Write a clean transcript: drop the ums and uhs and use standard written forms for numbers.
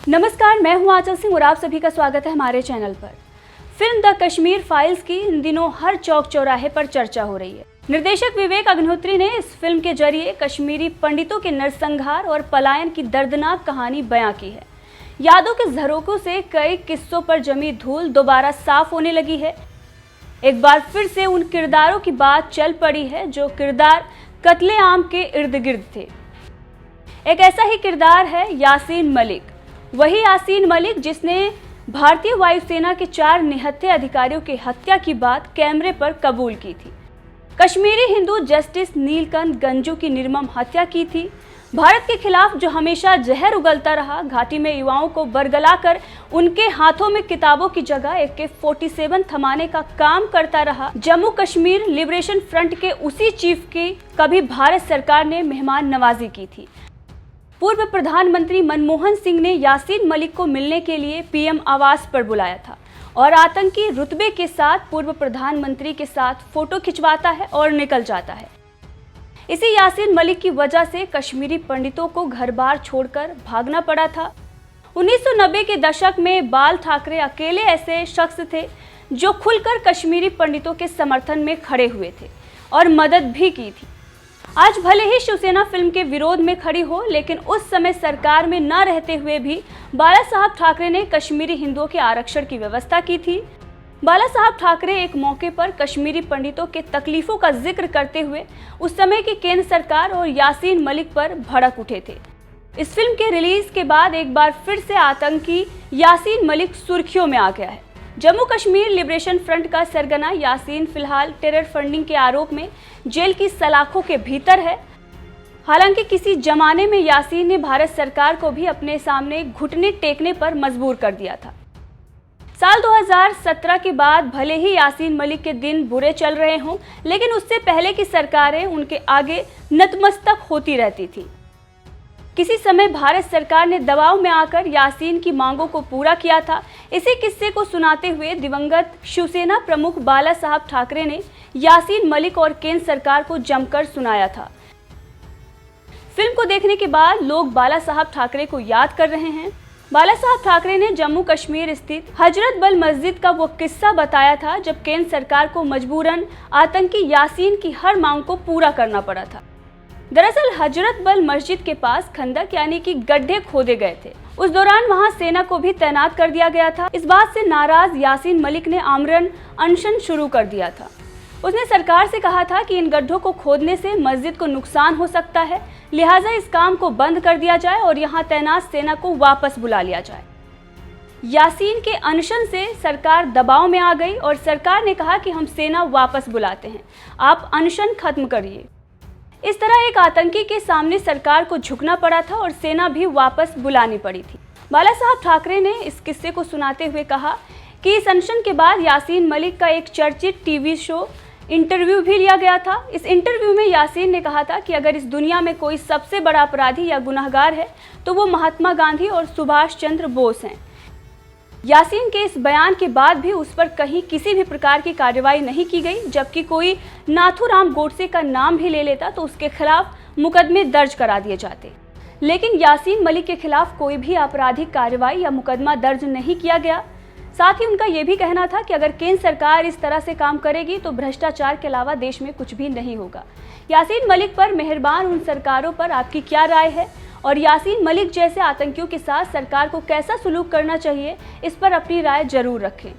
नमस्कार, मैं हूं आंचल सिंह और आप सभी का स्वागत है हमारे चैनल पर। फिल्म द कश्मीर फाइल्स की इन दिनों हर चौक चौराहे पर चर्चा हो रही है। निर्देशक विवेक अग्निहोत्री ने इस फिल्म के जरिए कश्मीरी पंडितों के नरसंहार और पलायन की दर्दनाक कहानी बयां की है। यादों के झरोकों से कई किस्सों पर जमी धूल दोबारा साफ होने लगी है। एक बार फिर से उन किरदारों की बात चल पड़ी है जो किरदार कत्ले-आम के इर्द गिर्द थे। एक ऐसा ही किरदार है यासीन मलिक, वही यासीन मलिक जिसने भारतीय वायुसेना के 4 निहत्थे अधिकारियों की हत्या की बात कैमरे पर कबूल की थी। कश्मीरी हिंदू जस्टिस नीलकंठ गंजू की निर्मम हत्या की थी। भारत के खिलाफ जो हमेशा जहर उगलता रहा, घाटी में युवाओं को बरगलाकर उनके हाथों में किताबों की जगह AK-47 थमाने का काम करता रहा, जम्मू कश्मीर लिबरेशन फ्रंट के उसी चीफ की कभी भारत सरकार ने मेहमान नवाजी की थी। पूर्व प्रधानमंत्री मनमोहन सिंह ने यासीन मलिक को मिलने के लिए PM आवास पर बुलाया था और आतंकी रुतबे के साथ पूर्व प्रधानमंत्री के साथ फोटो खिंचवाता है और निकल जाता है। इसी यासीन मलिक की वजह से कश्मीरी पंडितों को घर बार छोड़कर भागना पड़ा था। 1990 के दशक में बाल ठाकरे अकेले ऐसे शख्स थे जो खुलकर कश्मीरी पंडितों के समर्थन में खड़े हुए थे और मदद भी की थी। आज भले ही शिवसेना फिल्म के विरोध में खड़ी हो, लेकिन उस समय सरकार में न रहते हुए भी बाला साहब ठाकरे ने कश्मीरी हिंदुओं के आरक्षण की व्यवस्था की थी। बाला साहब ठाकरे एक मौके पर कश्मीरी पंडितों के तकलीफों का जिक्र करते हुए उस समय की केंद्र सरकार और यासीन मलिक पर भड़क उठे थे। इस फिल्म के रिलीज के बाद एक बार फिर से आतंकी यासीन मलिक सुर्खियों में आ गया है। जम्मू कश्मीर लिबरेशन फ्रंट का सरगना यासीन फिलहाल टेरर फंडिंग के आरोप में जेल की सलाखों के भीतर है। हालांकि किसी जमाने में यासीन ने भारत सरकार को भी अपने सामने घुटने टेकने पर मजबूर कर दिया था। साल 2017 के बाद भले ही यासीन मलिक के दिन बुरे चल रहे हों, लेकिन उससे पहले की सरकारें उनके आगे नतमस्तक होती रहती थी। किसी समय भारत सरकार ने दबाव में आकर यासीन की मांगों को पूरा किया था। इसी किस्से को सुनाते हुए दिवंगत शिवसेना प्रमुख बाला साहब ठाकरे ने यासीन मलिक और केंद्र सरकार को जमकर सुनाया था। फिल्म को देखने के बाद लोग बाला साहब ठाकरे को याद कर रहे हैं। बाला साहब ठाकरे ने जम्मू कश्मीर स्थित हजरत बल मस्जिद का वो किस्सा बताया था जब केंद्र सरकार को मजबूरन आतंकी यासीन की हर मांग को पूरा करना पड़ा था। दरअसल हजरत बल मस्जिद के पास खंदक यानी कि गड्ढे खोदे गए थे। उस दौरान वहां सेना को भी तैनात कर दिया गया था। इस बात से नाराज यासीन मलिक ने आमरण अनशन शुरू कर दिया था। उसने सरकार से कहा था कि इन गड्ढों को खोदने से मस्जिद को नुकसान हो सकता है, लिहाजा इस काम को बंद कर दिया जाए और यहाँ तैनात सेना को वापस बुला लिया जाए। यासीन के अनशन से सरकार दबाव में आ गई और सरकार ने कहा कि हम सेना वापस बुलाते हैं, आप अनशन खत्म करिए। इस तरह एक आतंकी के सामने सरकार को झुकना पड़ा था और सेना भी वापस बुलानी पड़ी थी। बाला साहब ठाकरे ने इस किस्से को सुनाते हुए कहा कि इस अनशन के बाद यासीन मलिक का एक चर्चित टीवी शो इंटरव्यू भी लिया गया था। इस इंटरव्यू में यासीन ने कहा था कि अगर इस दुनिया में कोई सबसे बड़ा अपराधी या गुनहगार है तो वो महात्मा गांधी और सुभाष चंद्र बोस हैं। यासीन के इस बयान के बाद भी उस पर कहीं किसी भी प्रकार की कार्रवाई नहीं की गई, जबकि कोई नाथूराम गोडसे का नाम भी ले लेता तो उसके खिलाफ मुकदमे दर्ज करा दिए जाते। लेकिन यासीन मलिक के खिलाफ कोई भी आपराधिक कार्रवाई या मुकदमा दर्ज नहीं किया गया। साथ ही उनका यह भी कहना था कि अगर केंद्र सरकार इस तरह से काम करेगी तो भ्रष्टाचार के अलावा देश में कुछ भी नहीं होगा। यासीन मलिक पर मेहरबान उन सरकारों पर आपकी क्या राय है और यासीन मलिक जैसे आतंकियों के साथ सरकार को कैसा सलूक करना चाहिए, इस पर अपनी राय जरूर रखें।